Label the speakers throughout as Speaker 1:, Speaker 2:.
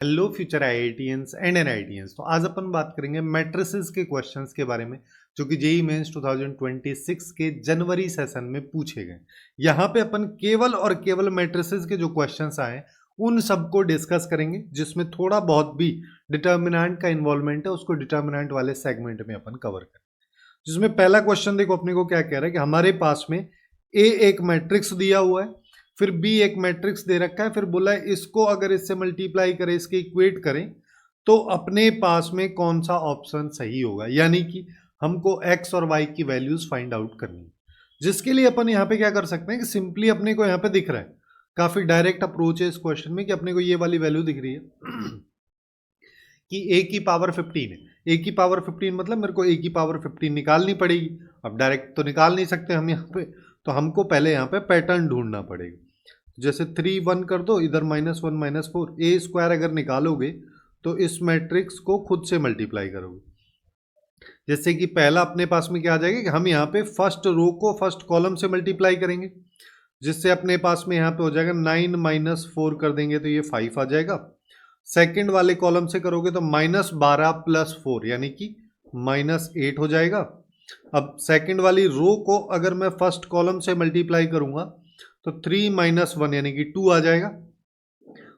Speaker 1: Hello future IITians and NITians. तो आज अपन बात करेंगे मैट्रिसेस के क्वेश्चंस के बारे में जो कि जेईई मेंस 2026 के जनवरी सेशन में पूछे गए। यहाँ पे अपन केवल और केवल मैट्रिसेस के जो क्वेश्चंस आए उन सबको डिस्कस करेंगे, जिसमें थोड़ा बहुत भी डिटर्मिनेंट का इन्वॉल्वमेंट है उसको डिटर्मिनेंट वाले सेगमेंट में अपन कवर करें। जिसमें पहला क्वेश्चन देखो अपने को क्या कह रहा है कि हमारे पास में ए एक मैट्रिक्स दिया हुआ है, फिर बी एक मैट्रिक्स दे रखा है, फिर बोला है इसको अगर इससे मल्टीप्लाई करें, इसके इक्वेट करें तो अपने पास में कौन सा ऑप्शन सही होगा। यानी कि हमको एक्स और वाई की वैल्यूज फाइंड आउट करनी है, जिसके लिए अपन यहाँ पे क्या कर सकते हैं कि सिंपली अपने को यहाँ पे दिख रहा है, काफी डायरेक्ट अप्रोच है इस क्वेश्चन में कि अपने को ये वाली वैल्यू दिख रही है कि ए की पावर 15 है। ए की पावर 15 मतलब मेरे को ए की पावर 15 निकालनी पड़ेगी। अब डायरेक्ट तो निकाल नहीं सकते हम यहाँ पे, तो हमको पहले यहाँ पे पैटर्न ढूंढना पड़ेगा। जैसे 3 1 कर दो, इधर -1 -4, ए स्क्वायर अगर निकालोगे तो इस मैट्रिक्स को खुद से मल्टीप्लाई करोगे। जैसे कि पहला अपने पास में क्या आ जाएगा कि हम यहाँ पे फर्स्ट रो को फर्स्ट कॉलम से मल्टीप्लाई करेंगे, जिससे अपने पास में यहाँ पे हो जाएगा 9 - 4 कर देंगे तो ये 5 आ जाएगा। सेकंड वाले कॉलम से करोगे तो -12 + 4 यानी कि -8 हो जाएगा। अब सेकंड वाली रो को अगर मैं फर्स्ट कॉलम से मल्टीप्लाई करूंगा तो 3 - 1 यानी कि 2 आ जाएगा।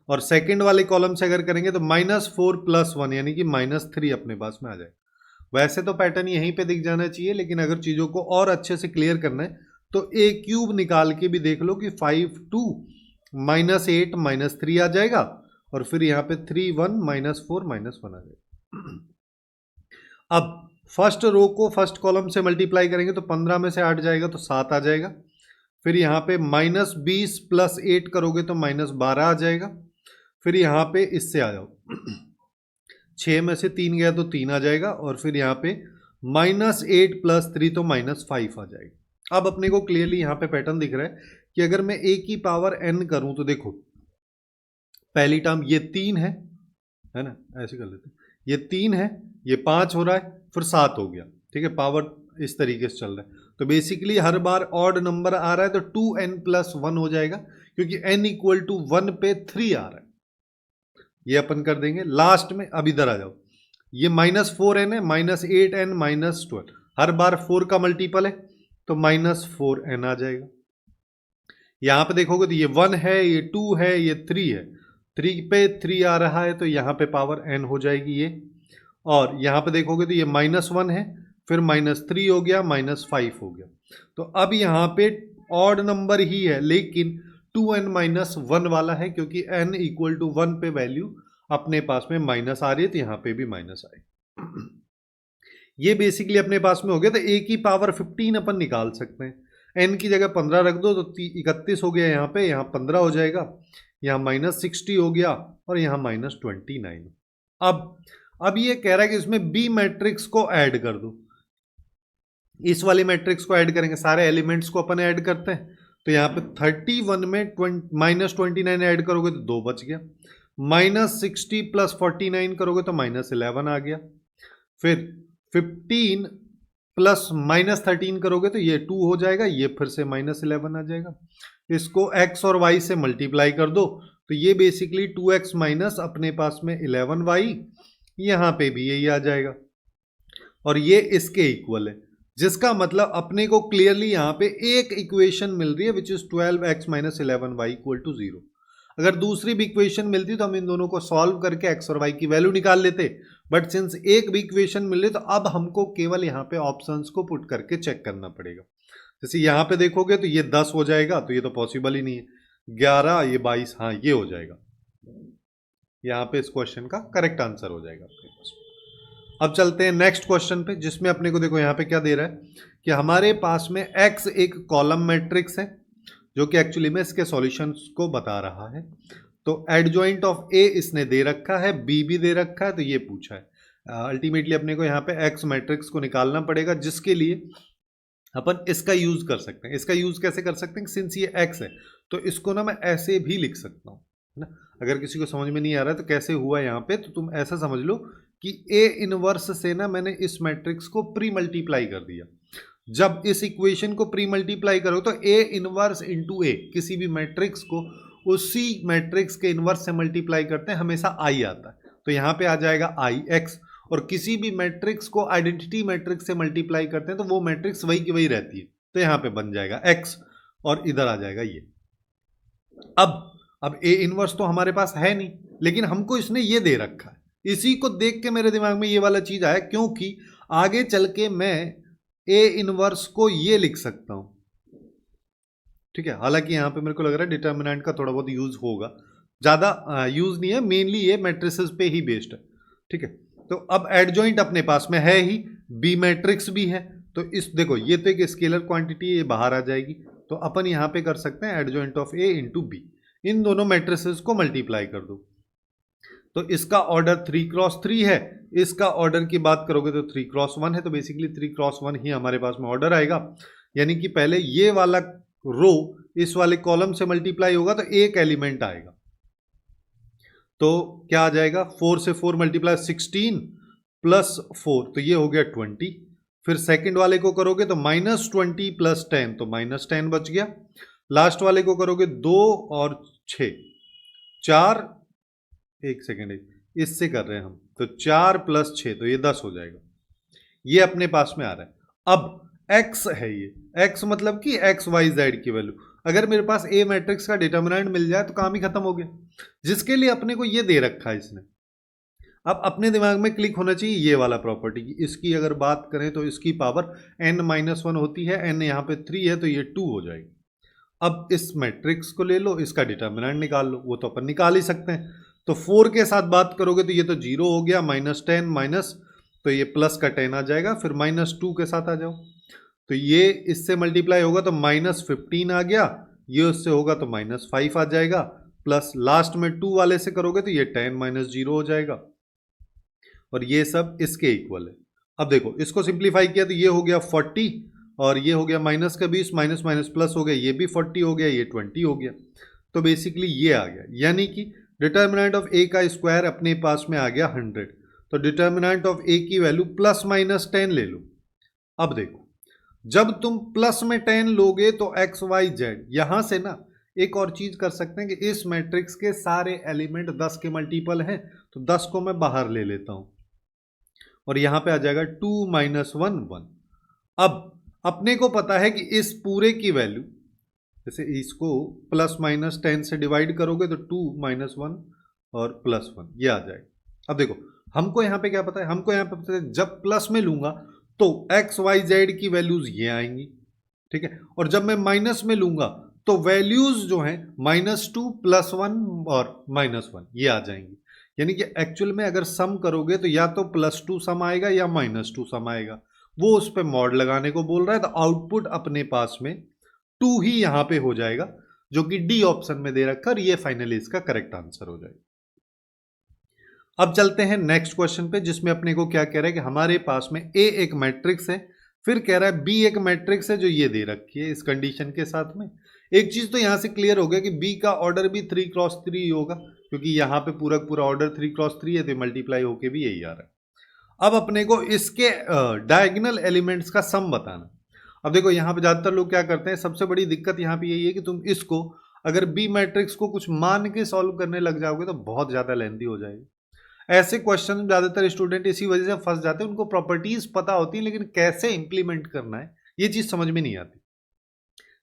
Speaker 1: और सेकंड वाले कॉलम से अगर करेंगे तो -4 + 1 यानी कि -3 अपने पास में आ जाएगा। वैसे तो पैटर्न यहीं पे दिख जाना चाहिए, लेकिन अगर चीज़ों को और अच्छे से क्लियर करना है तो ए क्यूब निकाल के भी देख लो कि 5 2 -8 -3 आ जाएगा, और फिर यहाँ पे 3 1 -4 -1 आ जाएगा। अब फर्स्ट रो को फर्स्ट कॉलम से मल्टीप्लाई करेंगे तो 15 में से 8 जाएगा तो 7 आ जाएगा। फिर यहाँ पे -20 + 8 करोगे तो -12 आ जाएगा। फिर यहाँ पे इससे आ जाओ 6 में से 3 गया तो 3 आ जाएगा, और फिर यहाँ पे -8 + 3 तो -5 आ जाएगा। अब अपने को क्लियरली यहाँ पे पैटर्न दिख रहा है कि अगर मैं a की पावर n करूं तो देखो पहली टर्म ये 3 है ना, ऐसे कर लेते हैं, ये 3 है, ये 5 हो रहा है, फिर 7 हो गया। ठीक है, पावर इस तरीके से चल रहा है। तो बेसिकली हर बार ऑड नंबर आ रहा है तो 2n + 1 हो जाएगा, क्योंकि n = 1 पे 3 आ रहा है। ये अपन कर देंगे लास्ट में। अब इधर आ जाओ, ये -4n है, -8n -12, हर बार 4 का मल्टीपल है तो -4n आ जाएगा। यहां पे देखोगे तो ये 1 है, ये 2 है, ये 3 है, 3 पे 3 आ रहा है तो यहाँ पे पावर n हो जाएगी ये। और यहाँ पे देखोगे तो ये -1 है, फिर -3 हो गया, -5 हो गया। तो अब यहाँ पे ऑड नंबर ही है, लेकिन 2n - 1 वाला है, क्योंकि n = 1 पे वैल्यू अपने पास में माइनस आ रही है, तो यहाँ पे भी माइनस आए। ये बेसिकली अपने पास में हो गया। तो a की पावर 15 अपन निकाल सकते हैं। n की जगह 15 रख दो तो 31 हो गया, यहाँ 15 हो जाएगा, यहाँ -60 हो गया, और यहाँ -29। अब ये कह रहा है कि इसमें b मैट्रिक्स को ऐड कर दो। इस वाली मैट्रिक्स को ऐड करेंगे, सारे एलिमेंट्स को अपन ऐड करते हैं। तो यहाँ पे 31 में -29 ऐड करोगे तो 2 बच गया, -60 + 49 करोगे तो -11 आ गया। फिर 15 प्लस -13 करोगे तो ये 2 हो जाएगा, ये फिर से -11 आ जाएगा। इसको x और y से मल्टीप्लाई कर दो तो ये बेसिकली 2x माइनस अपने पास में 11y, यहाँ पे भी यही आ जाएगा, और ये इसके इक्वल है। जिसका मतलब अपने को क्लियरली यहाँ पे एक इक्वेशन मिल रही है विच इज 12x - 11y = 0। अगर दूसरी भी इक्वेशन मिलती तो हम इन दोनों को सॉल्व करके x और y की वैल्यू निकाल लेते, बट सिंस एक भी इक्वेशन मिल रही तो अब हमको केवल यहाँ पे ऑप्शंस को पुट करके चेक करना पड़ेगा। जैसे यहाँ पे देखोगे तो ये 10 हो जाएगा, तो ये तो पॉसिबल ही नहीं है। 11, ये 22, हाँ ये हो जाएगा। यहाँ पे इस क्वेश्चन का करेक्ट आंसर हो जाएगा आपके पास। अब चलते हैं नेक्स्ट क्वेश्चन पे, जिसमें अपने को देखो यहाँ पे क्या दे रहा है कि हमारे पास में x एक कॉलम मैट्रिक्स है, जो कि एक्चुअली में इसके सॉल्यूशंस को बता रहा है। तो एडजॉइंट ऑफ a इसने दे रखा है, b भी दे रखा है, तो ये पूछा है। अल्टीमेटली अपने को यहाँ पे x मैट्रिक्स को निकालना पड़ेगा, जिसके लिए अपन इसका यूज कर सकते हैं। इसका यूज कैसे कर सकते हैं, सिंस ये x है तो इसको ना मैं ऐसे भी लिख सकता हूँ, है ना। अगर किसी को समझ में नहीं आ रहा है तो कैसे हुआ यहाँ पे, तो तुम ऐसा समझ लो कि a इनवर्स से ना मैंने इस मैट्रिक्स को प्री मल्टीप्लाई कर दिया। जब इस इक्वेशन को प्री मल्टीप्लाई करो तो a इनवर्स इंटू a, किसी भी मैट्रिक्स को उसी मैट्रिक्स के इनवर्स से मल्टीप्लाई करते हैं, हमेशा आई आता है, तो यहाँ पे आ जाएगा आई एक्स। और किसी भी मैट्रिक्स को आइडेंटिटी मैट्रिक्स से मल्टीप्लाई करते हैं तो वो मैट्रिक्स वही की वही रहती है, तो यहाँ पे बन जाएगा एक्स और इधर आ जाएगा ये। अब ए इनवर्स तो हमारे पास है नहीं, लेकिन हमको इसने ये दे रखा है, इसी को देख के मेरे दिमाग में ये वाला चीज आया, क्योंकि आगे चल के मैं ए इनवर्स को ये लिख सकता हूं, ठीक है। हालांकि यहां पे मेरे को लग रहा है डिटर्मिनेंट का थोड़ा बहुत यूज होगा, ज्यादा यूज नहीं है, मेनली ये मैट्रिसेस पे ही बेस्ड है, ठीक है। तो अब एडजॉइंट अपने पास में है ही, बी मैट्रिक्स भी है, तो इस देखो ये तो एक स्केलर क्वांटिटी है, ये बाहर आ जाएगी, तो अपन यहां पे कर सकते हैं adjoint of A into B, इन दोनों मैट्रिसेस को मल्टीप्लाई कर दो। तो इसका ऑर्डर 3x3 है, इसका ऑर्डर की बात करोगे तो 3x1 है, तो बेसिकली 3x1 ही हमारे पास में ऑर्डर आएगा, यानी कि पहले ये वाला रो इस वाले कॉलम से मल्टीप्लाई होगा तो एक एलिमेंट आएगा, तो क्या आ जाएगा 4 से 4 मल्टीप्लाई 16 प्लस 4, तो ये हो गया 20। फिर सेकंड वाले को करोगे तो -20 प्लस 10, तो -10 बच गया। लास्ट वाले को करोगे 2 और 6 4, एक सेकेंड इससे कर रहे हैं हम, तो 4 प्लस 6 तो ये 10 हो जाएगा, ये अपने पास में आ रहा है। अब x है, ये x मतलब कि x y z की वैल्यू, अगर मेरे पास ए मैट्रिक्स का डिटर्मिनेंट मिल जाए तो काम ही खत्म हो गया, जिसके लिए अपने को ये दे रखा है इसने। अब अपने दिमाग में क्लिक होना चाहिए ये वाला प्रॉपर्टी की, इसकी अगर बात करें तो इसकी पावर n-1 होती है, n यहाँ पे 3 है तो ये 2 हो जाएगी। अब इस मैट्रिक्स को ले लो, इसका डिटर्मिनेंट निकाल लो, वो तो अपन निकाल ही सकते हैं। तो 4 के साथ बात करोगे तो ये तो 0 हो गया, -10 माइनस, तो ये प्लस का 10 आ जाएगा, फिर -2 के साथ आ जाओ, तो ये इससे मल्टीप्लाई होगा तो -15 आ गया, ये उससे होगा तो -5 आ जाएगा, प्लस लास्ट में 2 वाले से करोगे तो ये 10 -0 हो जाएगा, और ये सब इसके इक्वल है। अब देखो इसको सिंप्लीफाई किया तो ये हो गया 40, और ये हो गया माइनस का 20, माइनस माइनस प्लस हो गया, ये भी 40 हो गया, ये 20 हो गया, तो बेसिकली ये आ गया, यानी कि डिटर्मिनेंट ऑफ ए का स्क्वायर अपने पास में आ गया 100, तो डिटर्मिनेंट ऑफ ए की वैल्यू +-10 ले लो। अब देखो जब तुम प्लस में 10 लोगे तो एक्स वाई जेड, यहां से ना एक और चीज कर सकते हैं कि इस मैट्रिक्स के सारे एलिमेंट 10 के मल्टीपल हैं, तो 10 को मैं बाहर ले लेता हूं और यहां पे आ जाएगा 2 - 1 1। अब अपने को पता है कि इस पूरे की वैल्यू, जैसे इसको +-10 से डिवाइड करोगे तो 2 - 1 और +1 ये आ जाएगा। अब देखो हमको यहाँ पे क्या पता है, हमको यहाँ पे पता है जब प्लस में लूंगा तो एक्स वाई जेड की वैल्यूज ये आएंगी, ठीक है, और जब मैं माइनस में लूंगा तो वैल्यूज जो हैं -2 +1 और -1 ये आ जाएंगी, यानी कि एक्चुअल में अगर सम करोगे तो या तो +2 सम आएगा या -2 सम आएगा, वो उस पर मॉड लगाने को बोल रहा है, तो आउटपुट अपने पास में 2 ही यहां पे हो जाएगा, जो कि डी ऑप्शन में दे रखा, और ये फाइनली इसका करेक्ट आंसर हो जाएगा। अब चलते हैं नेक्स्ट क्वेश्चन पे, जिसमें अपने को क्या कह रहा है कि हमारे पास में ए एक मैट्रिक्स है, फिर कह रहा है बी एक मैट्रिक्स है जो ये दे रखी है इस कंडीशन के साथ में। एक चीज तो यहां से क्लियर हो गया कि बी का ऑर्डर भी 3x3 होगा, क्योंकि यहां पे पूरा ऑर्डर 3x3 है, तो मल्टीप्लाई होके भी यही आ रहा है। अब अपने को इसके डायगोनल एलिमेंट्स का सम बताना। अब देखो यहाँ पे ज्यादातर लोग क्या करते हैं, सबसे बड़ी दिक्कत यहाँ पे यही है कि तुम इसको अगर बी मैट्रिक्स को कुछ मान के सॉल्व करने लग जाओगे तो बहुत ज्यादा लेंथी हो जाएगी। ऐसे क्वेश्चन ज्यादातर स्टूडेंट इसी वजह से फंस जाते हैं, उनको प्रॉपर्टीज पता होती है लेकिन कैसे इंप्लीमेंट करना है ये चीज समझ में नहीं आती।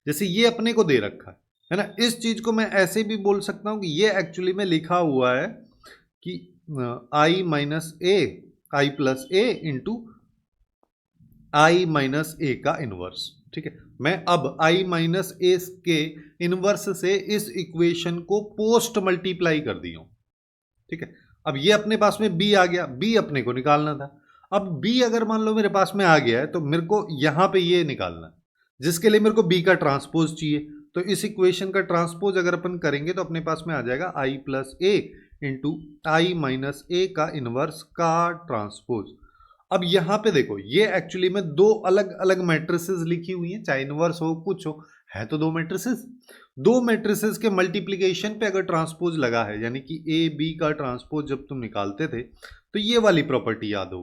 Speaker 1: जैसे ये अपने को दे रखा है ना, इस चीज को मैं ऐसे भी बोल सकता हूं कि ये एक्चुअली में लिखा हुआ है कि i plus A into i minus A का इनवर्स, ठीक है। मैं अब i माइनस ए के इनवर्स से इस इक्वेशन को पोस्ट मल्टीप्लाई कर दिया हूं, ठीक है। अब ये अपने पास में b आ गया, b अपने को निकालना था। अब b अगर मान लो मेरे पास में आ गया है तो मेरे को यहां पे ये निकालना है, जिसके लिए मेरे को b का ट्रांसपोज चाहिए। तो इस इक्वेशन का ट्रांसपोज अगर अपन करेंगे तो अपने पास में आ जाएगा i plus A into i minus A का इनवर्स का ट्रांसपोज। अब यहां पे देखो ये एक्चुअली में दो अलग अलग मैट्रिसेस लिखी हुई हैं, चाहे इनवर्स हो कुछ हो, है तो दो मैट्रिसेस के मल्टीप्लिकेशन पे अगर ट्रांसपोज लगा है, यानी कि ए बी का ट्रांसपोज जब तुम निकालते थे तो ये वाली प्रॉपर्टी याद हो,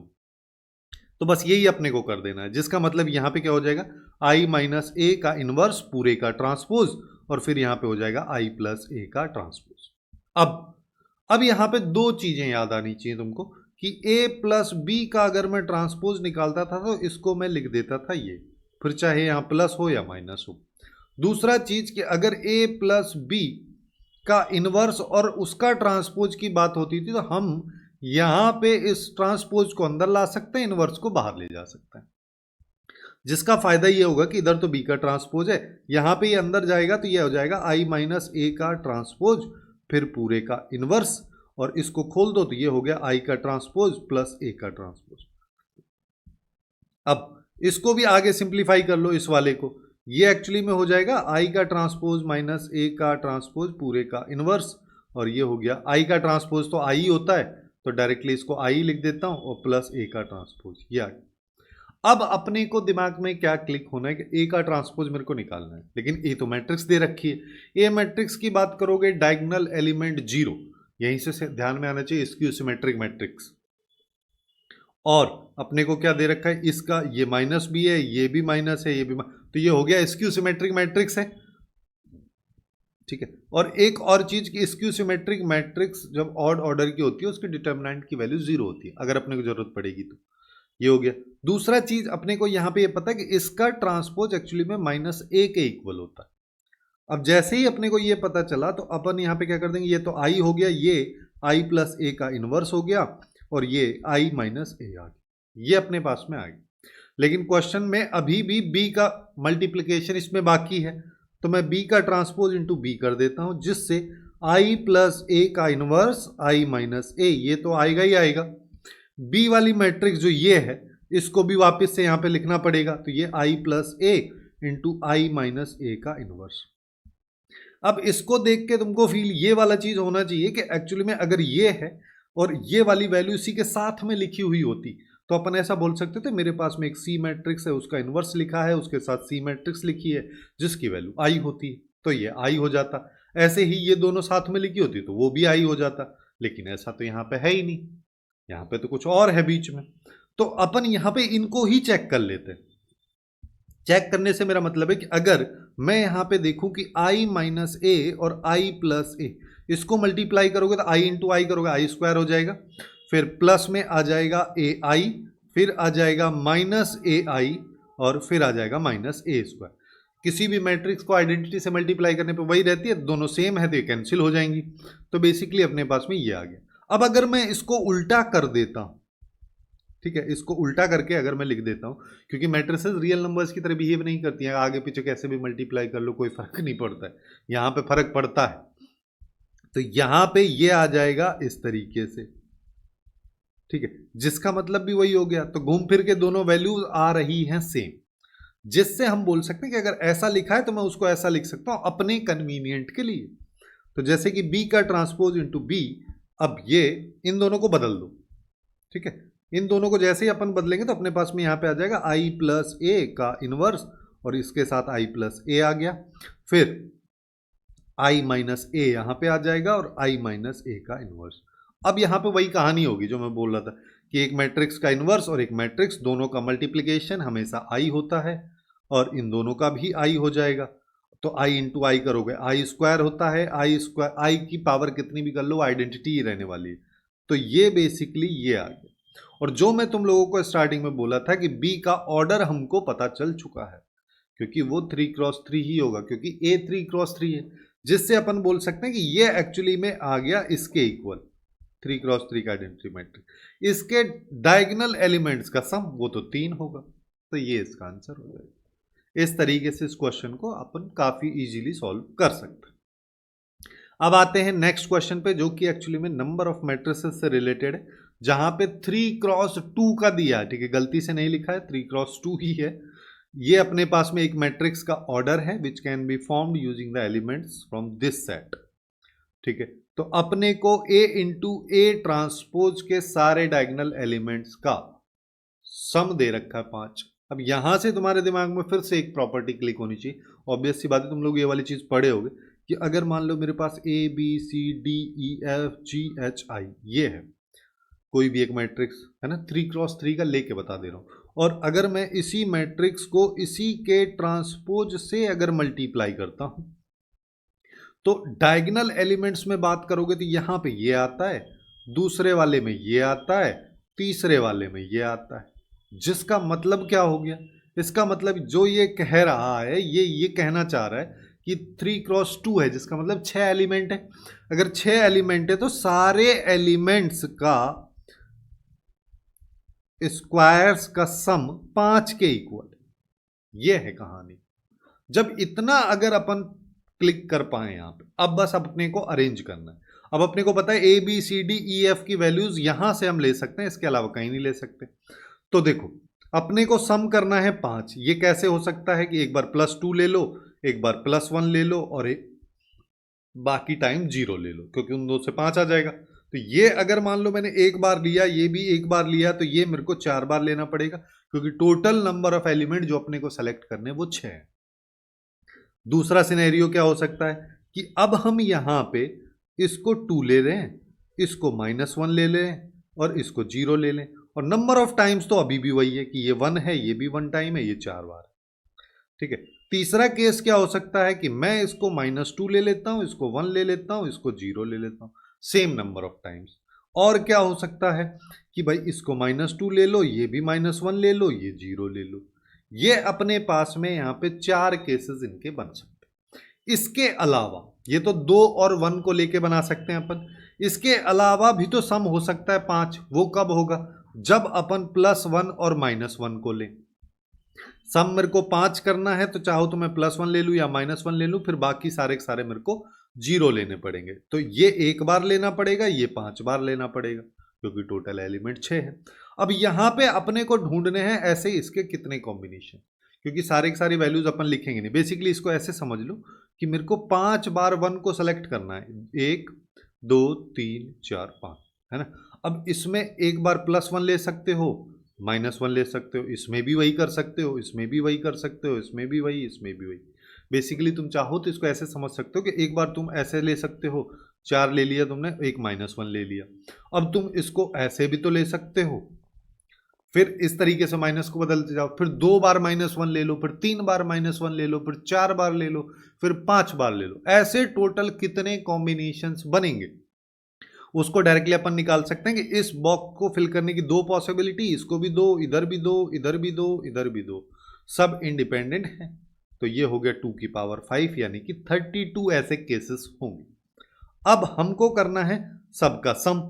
Speaker 1: तो बस यही अपने को कर देना है, जिसका मतलब यहां पे क्या हो जाएगा, i माइनस ए का इनवर्स पूरे का ट्रांसपोज, और फिर यहां पे हो जाएगा i प्लस ए का ट्रांसपोज। अब यहां पे दो चीजें याद आनी चाहिए तुमको कि a प्लस बी का अगर मैं ट्रांसपोज निकालता था तो इसको मैं लिख देता था ये, फिर चाहे यहां प्लस हो या माइनस हो। दूसरा चीज कि अगर a प्लस बी का इनवर्स और उसका ट्रांसपोज की बात होती थी तो हम यहां पे इस ट्रांसपोज को अंदर ला सकते हैं, इनवर्स को बाहर ले जा सकते हैं, जिसका फायदा ये होगा कि इधर तो b का ट्रांसपोज है, यहां पे ये अंदर जाएगा तो ये हो जाएगा i माइनस ए का ट्रांसपोज फिर पूरे का इनवर्स, और इसको खोल दो तो ये हो गया i का ट्रांसपोज प्लस a का ट्रांसपोज। अब इसको भी आगे सिंप्लीफाई कर लो, इस वाले को, ये एक्चुअली में हो जाएगा i का ट्रांसपोज माइनस a का ट्रांसपोज पूरे का इनवर्स, और ये हो गया i का ट्रांसपोज तो i होता है तो डायरेक्टली इसको i लिख देता हूं, और प्लस a का ट्रांसपोज ये आ गया। अब अपने को दिमाग में क्या क्लिक होना है कि ए का ट्रांसपोज मेरे को निकालना है, लेकिन ए तो मैट्रिक्स दे रखी है। ए मैट्रिक्स की बात करोगे डायगोनल एलिमेंट 0, यहीं से ध्यान में आना चाहिए, स्क्यू सिमेट्रिक मैट्रिक्स। और अपने को क्या दे रखा है, इसका ये माइनस भी है, ये भी माइनस है, ये भी तो ये हो गया स्क्यू सिमेट्रिक मैट्रिक्स है, ठीक है। और एक और चीज की स्क्यू सिमेट्रिक मैट्रिक्स जब ऑड ऑर्डर की होती है उसके डिटर्मिनेंट की वैल्यू 0 होती है, अगर अपने को जरूरत पड़ेगी तो। ये हो गया। दूसरा चीज अपने को यहां पे ये पता है कि इसका ट्रांसपोज एक्चुअली में माइनस ए के इक्वल होता है। अब जैसे ही अपने को ये पता चला तो अपन यहां पे क्या कर देंगे, ये तो आई हो गया, ये आई प्लस ए का इनवर्स हो गया, और ये आई माइनस ए आ गया, ये अपने पास में आ गया। लेकिन क्वेश्चन में अभी भी बी का मल्टीप्लीकेशन इसमें बाकी है, तो मैं बी का ट्रांसपोज इंटू बी कर देता हूं, जिससे आई प्लस ए का इनवर्स आई माइनस ए, ये तो आएगा ही आएगा। बी वाली मैट्रिक्स जो ये है इसको भी वापस से यहां पे लिखना पड़ेगा, तो ये आई plus A into I minus A का इनवर्स। अब इसको देख के तुमको फील ये वाला चीज होना चाहिए कि एक्चुअली में अगर ये है और ये वाली वैल्यू इसी के साथ में लिखी हुई होती तो अपन ऐसा बोल सकते थे मेरे पास में एक सी मैट्रिक्स है, उसका इनवर्स लिखा है, उसके साथ सी मैट्रिक्स लिखी है जिसकी वैल्यू आई होती है, तो ये आई हो जाता। ऐसे ही ये दोनों साथ में लिखी होती तो वो भी आई हो जाता, लेकिन ऐसा तो यहाँ पे है ही नहीं, यहाँ पे तो कुछ और है बीच में। तो अपन यहाँ पे इनको ही चेक कर लेते हैं। चेक करने से मेरा मतलब है कि अगर मैं यहाँ पे देखूं कि i माइनस ए और i प्लस ए, इसको मल्टीप्लाई करोगे तो i इंटू आई करोगे आई स्क्वायर हो जाएगा, फिर प्लस में आ जाएगा ए आई, फिर आ जाएगा माइनस ए आई, और फिर आ जाएगा माइनस ए स्क्वायर। किसी भी मैट्रिक्स को आइडेंटिटी से मल्टीप्लाई करने पे वही रहती है, दोनों सेम है तो ये कैंसिल हो जाएंगी, तो बेसिकली अपने पास में ये आ गया। अब अगर मैं इसको उल्टा कर देता हूं, ठीक है, इसको उल्टा करके अगर मैं लिख देता हूं, क्योंकि मैट्रिसेस रियल नंबर्स की तरह बिहेव नहीं करती हैं, आगे पीछे कैसे भी मल्टीप्लाई कर लो कोई फर्क नहीं पड़ता है, यहां पे फर्क पड़ता है। तो यहां पे ये आ जाएगा इस तरीके से, ठीक है, जिसका मतलब भी वही हो गया। तो घूम फिर के दोनों वैल्यूज आ रही हैं सेम, जिससे हम बोल सकते हैं कि अगर ऐसा लिखा है तो मैं उसको ऐसा लिख सकता हूं अपने कन्वीनियंट के लिए। तो जैसे कि बी का ट्रांसपोज इंटू बी, अब ये इन दोनों को बदल दो, ठीक है, इन दोनों को जैसे ही अपन बदलेंगे तो अपने पास में यहां पे आ जाएगा i प्लस ए का इनवर्स, और इसके साथ i प्लस ए आ गया, फिर i माइनस ए यहां पे आ जाएगा और i माइनस ए का इनवर्स। अब यहां पे वही कहानी होगी जो मैं बोल रहा था कि एक मैट्रिक्स का इनवर्स और एक मैट्रिक्स दोनों का मल्टीप्लीकेशन हमेशा i होता है, और इन दोनों का भी i हो जाएगा। तो i इंटू आई करोगे आई स्क्वायर होता है, आई स्क्वायर आई की पावर कितनी भी कर लो आइडेंटिटी ही रहने वाली है। तो ये बेसिकली ये आ गया। और जो मैं तुम लोगों को स्टार्टिंग में बोला था कि बी का ऑर्डर हमको पता चल चुका है, क्योंकि वो 3x3 ही होगा, क्योंकि ए 3x3 है, जिससे अपन बोल सकते हैं कि ये एक्चुअली में आ गया इसके इक्वल 3x3 का आइडेंटिटी मैट्रिक्स। इसके डायगोनल एलिमेंट्स का सम वो तो 3 होगा, तो ये इसका आंसर हो जाएगा। इस तरीके से इस क्वेश्चन को अपन काफी इजीली सॉल्व कर सकते हैं। अब आते हैं नेक्स्ट क्वेश्चन पे, जो कि एक्चुअली में नंबर ऑफ मैट्रिसेस से रिलेटेड है, जहां पे 3x2 का दिया है, ठीक है, गलती से नहीं लिखा है, 3x2 ही है। ये अपने पास में एक मैट्रिक्स का ऑर्डर है which can be formed using the elements from this set, ठीक है। तो अपने को a इंटू ए ट्रांसपोज के सारे डायगोनल एलिमेंट्स का सम दे रखा है 5। अब यहां से तुम्हारे दिमाग में फिर से एक प्रॉपर्टी क्लिक होनी चाहिए, ऑब्वियस सी बात है, तुम लोग ये वाली चीज पढ़े होगे कि अगर मान लो मेरे पास a b c d e f g h i ये है, कोई भी एक मैट्रिक्स है ना, 3x3 का लेके बता दे रहा हूँ, और अगर मैं इसी मैट्रिक्स को इसी के ट्रांसपोज से अगर मल्टीप्लाई करता हूं तो डायगोनल एलिमेंट्स में बात करोगे तो यहां पे ये आता है, दूसरे वाले में ये आता है, तीसरे वाले में ये आता है। जिसका मतलब क्या हो गया, इसका मतलब जो ये कह रहा है ये कहना चाह रहा है कि 3x2 है, जिसका मतलब 6 एलिमेंट है। अगर 6 एलिमेंट है तो सारे एलिमेंट्स का स्क्वायर्स का सम 5 के इक्वल। ये है कहानी। जब इतना अगर अपन क्लिक कर पाए यहां पे, अब बस अपने को अरेंज करना है। अब अपने को पता है A B C D E F की वैल्यूज यहां से हम ले सकते हैं, इसके अलावा कहीं नहीं ले सकते। तो देखो अपने को सम करना है 5। ये कैसे हो सकता है कि एक बार +2 ले लो, एक बार +1 ले लो, और एक बाकी टाइम 0 ले लो, क्योंकि उन दो से 5 आ जाएगा। तो ये अगर मान लो मैंने एक बार लिया, ये भी एक बार लिया, तो ये मेरे को 4 बार लेना पड़ेगा, क्योंकि टोटल नंबर ऑफ एलिमेंट जो अपने को सेलेक्ट करने वो 6 है। दूसरा सिनेरियो क्या हो सकता है कि अब हम यहां पे इसको 2 ले रहे हैं, इसको -1 ले लें और इसको 0 ले लें, और नंबर ऑफ टाइम्स तो अभी भी वही है कि ये 1 है, ये भी 1 टाइम है, ये 4 बार है। ठीक है। तीसरा केस क्या हो सकता है कि मैं इसको -2 ले लेता हूं, इसको 1 ले लेता हूं, इसको 0 ले लेता हूं, सेम नंबर ऑफ टाइम्स। और क्या हो सकता है कि भाई इसको -2 ले लो, ये भी -1 ले लो, ये 0 ले लो। ये अपने पास में यहां पे 4 केसेस इनके बन सकते हैं। इसके अलावा ये तो 2 और 1 को लेके बना सकते हैं अपन। इसके अलावा भी तो सम हो सकता है 5। वो कब होगा, जब अपन +1 और -1 को लें। सम मेरे को 5 करना है तो चाहो तो मैं +1 ले लूं या -1 ले लूं, फिर बाकी सारे के सारे मेरे को 0 लेने पड़ेंगे। तो ये एक बार लेना पड़ेगा, ये 5 बार लेना पड़ेगा, क्योंकि टोटल एलिमेंट 6 है। अब यहां पे अपने को ढूंढने हैं ऐसे इसके कितने कॉम्बिनेशन, क्योंकि सारे की सारी वैल्यूज अपन लिखेंगे नहीं। बेसिकली इसको ऐसे समझ लो कि मेरे को 5 बार 1 को सेलेक्ट करना है, 1 2 3 4 5, है ना। अब इसमें एक बार +1 ले सकते हो, -1 ले सकते हो, इसमें भी वही कर सकते हो, इसमें भी वही कर सकते हो, इसमें भी वही, इसमें भी वही। बेसिकली तुम चाहो तो इसको ऐसे समझ सकते हो कि एक बार तुम ऐसे ले सकते हो, 4 ले लिया तुमने, एक -1 ले लिया। अब तुम इसको ऐसे भी तो ले सकते हो, फिर इस तरीके से माइनस को बदलते जाओ, फिर 2 बार -1 ले लो, फिर 3 बार -1 ले लो, फिर 4 बार ले लो, फिर 5 बार ले लो। ऐसे टोटल कितने कॉम्बिनेशंस बनेंगे उसको डायरेक्टली अपन निकाल सकते हैं कि इस बॉक्स को फिल करने की 2 पॉसिबिलिटी, इसको भी 2, इधर भी 2, इधर भी 2, इधर भी 2, सब इंडिपेंडेंट है। तो ये हो गया 2 की पावर 5, यानी कि 32 ऐसे केसेस होंगे। अब हमको करना है सबका सम,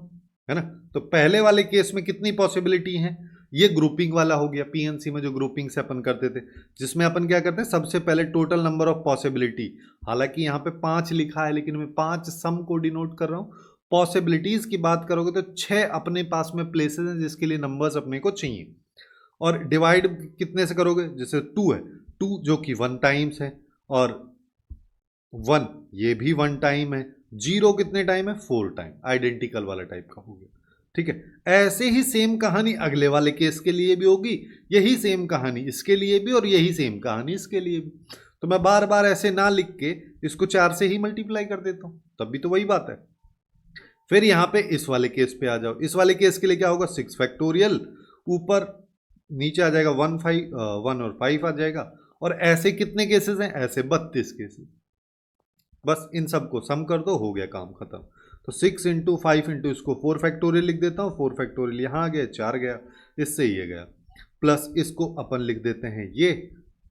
Speaker 1: है ना। तो पहले वाले केस में कितनी पॉसिबिलिटी है, ये ग्रुपिंग वाला हो गया। पीएनसी में जो ग्रुपिंग से अपन करते थे, जिसमें अपन क्या करते हैं, सबसे पहले टोटल नंबर ऑफ पॉसिबिलिटी, हालांकि यहाँ पे 5 लिखा है लेकिन मैं 5 सम को डिनोट कर रहा हूँ। पॉसिबिलिटीज की बात करोगे तो 6 अपने पास में प्लेसेस हैं जिसके लिए नंबर्स अपने को चाहिए, और डिवाइड कितने से करोगे, जैसे 2 है, 2 जो कि 1 टाइम्स है, और 1 ये भी 1 टाइम है, 0 कितने टाइम है, 4 टाइम, आइडेंटिकल वाला टाइप का हो गया। ठीक है। ऐसे ही सेम कहानी अगले वाले केस के लिए भी होगी, यही सेम कहानी इसके लिए भी, और यही सेम कहानी इसके लिए भी। तो मैं बार बार ऐसे ना लिख के इसको 4 से ही मल्टीप्लाई कर देता हूं, तब भी तो वही बात है। फिर यहां पे इस वाले केस पे आ जाओ। इस वाले केस के लिए क्या होगा, 6 फैक्टोरियल, ऊपर नीचे आ जाएगा 1 और 5 आ जाएगा। और ऐसे कितने केसेस हैं, ऐसे 32 केसेस। बस इन सबको सम कर दो, हो गया काम खत्म। तो 6 इंटू 5 इंटू इसको 4 फैक्टोरियल लिख देता हूँ, 4 फैक्टोरियल यहाँ आ गया, 4 गया, इससे ये गया, प्लस इसको अपन लिख देते हैं ये,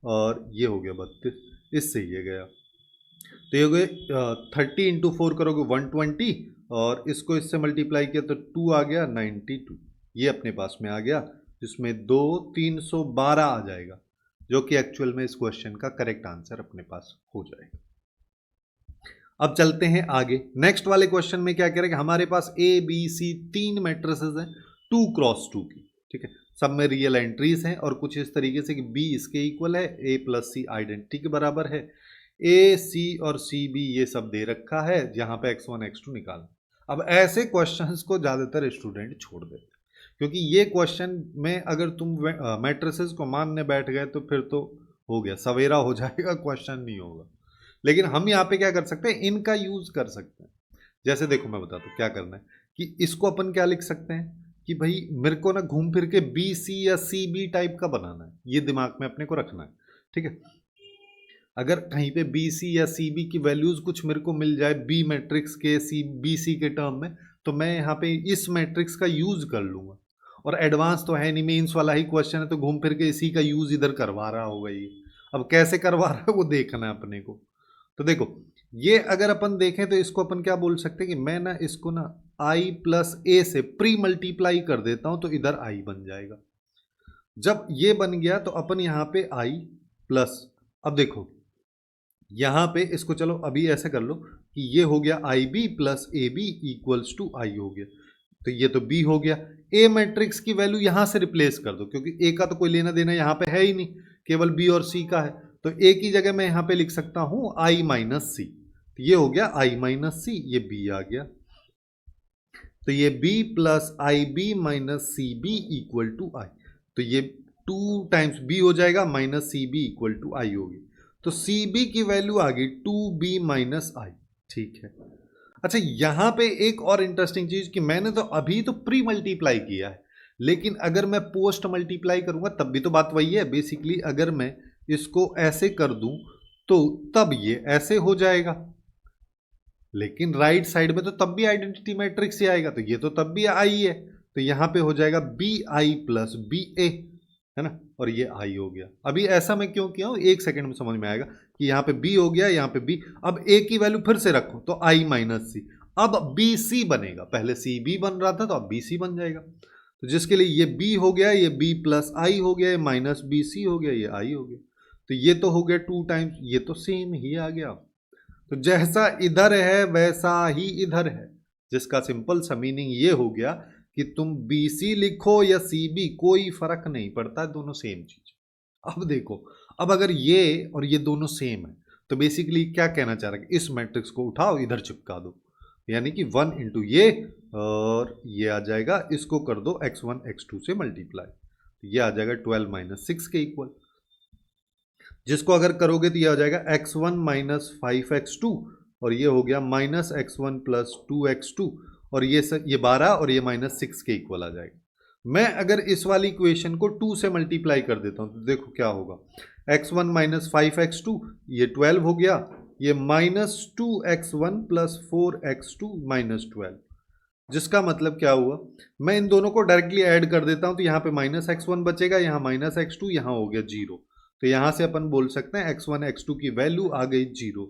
Speaker 1: और ये हो गया 32, इससे ये गया। तो ये हो गए 30 इंटू 4 करोगे 120, और इसको इससे मल्टीप्लाई किया तो 2 आ गया 92, ये अपने पास में आ गया, जिसमें 2 312 आ जाएगा, जो कि एक्चुअल में इस क्वेश्चन का करेक्ट आंसर अपने पास हो जाएगा। अब चलते हैं आगे। नेक्स्ट वाले क्वेश्चन में क्या कह रहे हैं कि हमारे पास ए बी सी 3 मैट्रिसेस हैं 2x2 की। ठीक है। सब में रियल एंट्रीज हैं, और कुछ इस तरीके से कि बी इसके इक्वल है, ए प्लस सी आइडेंटिटी के बराबर है, ए सी और सी बी ये सब दे रखा है, जहां पे x1 x2 निकालना। अब ऐसे क्वेश्चंस को ज्यादातर स्टूडेंट छोड़ देते हैं, क्योंकि ये क्वेश्चन में अगर तुम मैट्रिसेस को मानने बैठ गए तो फिर तो हो गया, सवेरा हो जाएगा, क्वेश्चन नहीं होगा। लेकिन हम यहाँ पे क्या कर सकते हैं, इनका यूज कर सकते हैं। जैसे देखो मैं बताता हूँ क्या करना है, कि इसको अपन क्या लिख सकते हैं, कि भाई मेरे को ना घूम फिर के बी सी या सी बी टाइप का बनाना है, ये दिमाग में अपने को रखना है। ठीक है, अगर कहीं पे बी सी या सी बी की वैल्यूज कुछ मेरे को मिल जाए बी मैट्रिक्स के सी बी सी के टर्म में, तो मैं यहाँ पे इस मैट्रिक्स का यूज कर लूंगा। और एडवांस तो है नहीं, मेंस वाला ही क्वेश्चन है, तो घूम फिर के इसी का यूज इधर करवा रहा होगा ये। अब कैसे करवा रहा है वो देखना है अपने को। तो देखो, ये अगर अपन देखें तो इसको अपन क्या बोल सकते हैं कि मैं ना इसको ना आई प्लस ए से प्री मल्टीप्लाई कर देता हूं, तो इधर आई बन जाएगा। जब ये बन गया तो अपन यहां पे आई प्लस, अब देखो यहां पे इसको चलो अभी ऐसे कर लो कि ये हो गया I B plus A B equals to I हो गया, तो ये तो बी हो गया। ए मैट्रिक्स की वैल्यू यहां से रिप्लेस कर दो, क्योंकि ए का तो कोई लेना देना यहां पे है ही नहीं, केवल बी और सी का है। तो ए की जगह मैं यहां पे लिख सकता हूं आई माइनस सी, तो ये हो गया आई माइनस सी, ये बी आ गया। तो ये b plus I B minus C B equal to I, तो ये 2 टाइम्स b हो जाएगा minus C B equal to I होगी। तो सी बी की वैल्यू आ गई 2b माइनस आई। ठीक है, अच्छा यहां पे एक और इंटरेस्टिंग चीज कि मैंने तो अभी तो प्री मल्टीप्लाई किया है, लेकिन अगर मैं पोस्ट मल्टीप्लाई करूंगा तब भी तो बात वही है। बेसिकली अगर मैं इसको ऐसे कर दूं तो तब ये ऐसे हो जाएगा, लेकिन राइट साइड में तो तब भी आइडेंटिटी मैट्रिक्स ही आएगा, तो ये तो तब भी आई है, तो यहां पे हो जाएगा बी आई प्लस बी ए, है ना, और ये आई हो गया। अभी ऐसा मैं क्यों किया हूं, एक सेकंड में समझ में आएगा कि यहां पे बी हो गया, यहां पे बी। अब ए की वैल्यू फिर से रखो तो आई माइनस सी, अब बी सी बनेगा, पहले सी बी बन रहा था तो अब बी सी बन जाएगा। तो जिसके लिए ये बी हो गया, ये बी प्लस आई हो गया, ये माइनस बी सी हो गया, ये आई हो गया। तो ये तो हो गया 2 टाइम्स, ये तो सेम ही आ गया। तो जैसा इधर है वैसा ही इधर है, जिसका सिंपल सा मीनिंग ये हो गया कि तुम BC लिखो या CB कोई फर्क नहीं पड़ता, दोनों सेम चीज। अब देखो, अब अगर ये और ये दोनों सेम है तो बेसिकली क्या कहना चाह रहा है कि इस मैट्रिक्स को उठाओ इधर चिपका दो, यानी कि 1 इंटू ये और ये आ जाएगा, इसको कर दो x1 x2 से मल्टीप्लाई, ये आ जाएगा 12 माइनस 6 के इक्वल। जिसको अगर करोगे तो ये हो जाएगा x1 माइनस 5x2 और ये हो गया माइनस x1 प्लस 2x2 और ये 12 और ये माइनस 6 के इक्वल आ जाएगा। मैं अगर इस वाली इक्वेशन को 2 से मल्टीप्लाई कर देता हूं तो देखो क्या होगा, x1 माइनस 5x2 ये 12 हो गया, ये minus 2x1 plus 4x2 minus 12, जिसका मतलब क्या हुआ, मैं इन दोनों को डायरेक्टली ऐड कर देता हूं तो यहाँ पे माइनस x1 बचेगा, यहाँ माइनस x2, यहाँ हो गया 0। तो यहां से अपन बोल सकते हैं x1 x2 की वैल्यू आ गई 0,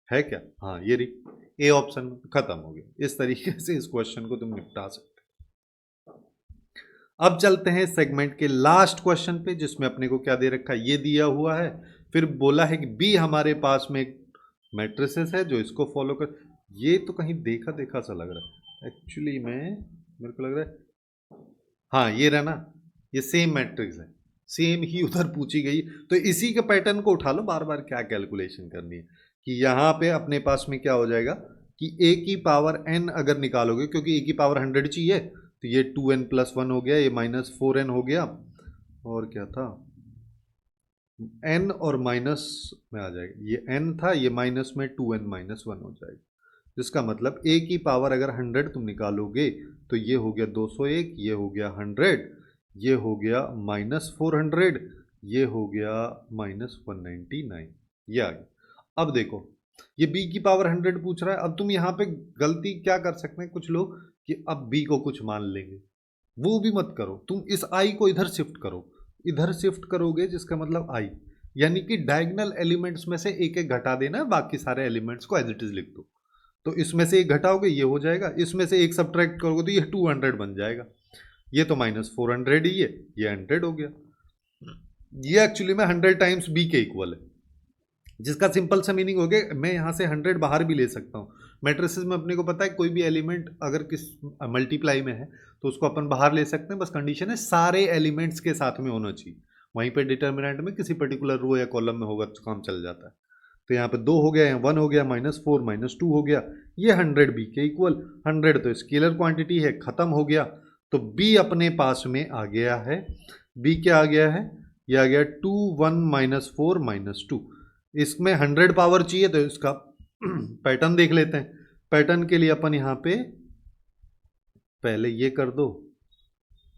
Speaker 1: है क्या? हाँ, ये ए ऑप्शन खत्म हो गया। इस तरीके से इस क्वेश्चन को तुम निपटा सकते। अब चलते हैं सेगमेंट के लास्ट क्वेश्चन पे, जिसमें अपने को क्या दे रखा है, ये दिया हुआ है, फिर बोला है कि बी हमारे पास में एक मैट्रिसेस है जो इसको फॉलो कर। ये तो कहीं देखा देखा सा लग रहा है एक्चुअली में, मेरे को लग रहा है हाँ ये रहा ना, ये सेम मैट्रिक्स है, सेम ही उधर पूछी गई, तो इसी के पैटर्न को उठा लो, बार बार क्या कैलकुलेशन करनी है। कि यहाँ पे अपने पास में क्या हो जाएगा कि a की पावर n अगर निकालोगे, क्योंकि a की पावर 100 चाहिए, तो ये 2n प्लस 1 हो गया, ये माइनस 4n हो गया, और क्या था n और माइनस में आ जाएगा, ये n था, ये माइनस में 2n माइनस 1 हो जाएगा, जिसका मतलब a की पावर अगर 100 तुम निकालोगे तो ये हो गया 201, ये हो गया 100, ये हो गया माइनस 400, ये हो गया माइनस 199, ये आ गया। अब देखो ये b की पावर 100 पूछ रहा है, अब तुम यहाँ पे गलती क्या कर सकते हैं कुछ लोग कि अब b को कुछ मान लेंगे, वो भी मत करो, तुम इस i को इधर शिफ्ट करो, इधर शिफ्ट करोगे जिसका मतलब i, यानी कि डायगोनल एलिमेंट्स में से एक एक घटा देना, बाकी सारे एलिमेंट्स को एज इट इज लिख दो। तो इसमें से एक घटाओगे ये हो जाएगा, इसमें से एक सब्ट्रैक्ट करोगे तो ये 200 बन जाएगा, ये तो माइनस 400 ही है, ये 100 हो गया। ये एक्चुअली में 100 टाइम्स b के इक्वल है, जिसका सिंपल सा मीनिंग हो गया मैं यहाँ से 100 बाहर भी ले सकता हूँ। मैट्रिसेस में अपने को पता है कोई भी एलिमेंट अगर किस मल्टीप्लाई में है तो उसको अपन बाहर ले सकते हैं, बस कंडीशन है सारे एलिमेंट्स के साथ में होना चाहिए, वहीं पे डिटर्मिनेंट में किसी पर्टिकुलर रो या कॉलम में होगा तो काम चल जाता है। तो यहाँ पे 2 हो गया, यहाँ 1 हो गया, माइनस 4 माइनस 2 हो गया, ये 100 b के इक्वल, 100 तो स्केलर क्वांटिटी है, खत्म हो गया, तो b अपने पास में आ गया है। b क्या आ गया है, ये आ गया 2 1 माइनस 4 माइनस 2। इसमें 100 पावर चाहिए तो इसका पैटर्न देख लेते हैं। पैटर्न के लिए अपन यहाँ पे पहले ये कर दो,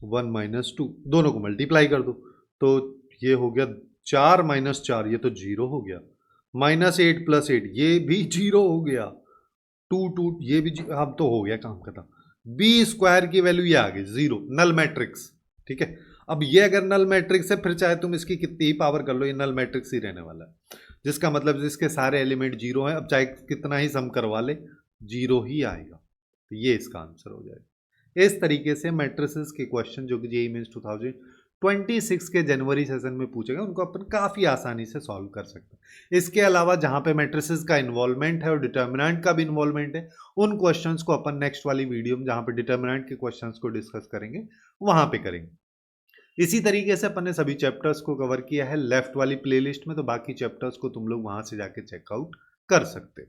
Speaker 1: 1 माइनस 2, दोनों को मल्टीप्लाई कर दो तो ये हो गया 4 माइनस 4, ये तो 0 हो गया। माइनस 8 प्लस 8, ये भी 0 हो गया। 2 2, ये भी अब तो हो गया काम खत्म। बी स्क्वायर की वैल्यू ये आ गई 0, नल मैट्रिक्स। ठीक है, अब ये अगर नल मैट्रिक्स है फिर चाहे तुम इसकी कितनी ही पावर कर लो, ये नल मैट्रिक्स ही रहने वाला है, जिसका मतलब जिसके सारे एलिमेंट 0 हैं, अब चाहे कितना ही सम करवा ले 0 ही आएगा। तो ये इसका आंसर हो जाएगा। इस तरीके से मैट्रिसेस के क्वेश्चन जो कि जेईई मेंस 2026 के जनवरी सेशन में पूछे गए, उनको अपन काफ़ी आसानी से सॉल्व कर सकते हैं। इसके अलावा जहाँ पे मैट्रिसेस का इन्वॉल्वमेंट है और डिटर्मिनेंट का भी इन्वॉल्वमेंट है, उन क्वेश्चंस को अपन नेक्स्ट वाली वीडियो में जहाँ पे डिटर्मिनेंट के क्वेश्चंस को डिस्कस करेंगे वहाँ पे करेंगे। इसी तरीके से अपन ने सभी चैप्टर्स को कवर किया है लेफ्ट वाली प्लेलिस्ट में, तो बाकी चैप्टर्स को तुम लोग वहाँ से जाके चेकआउट कर सकते हो।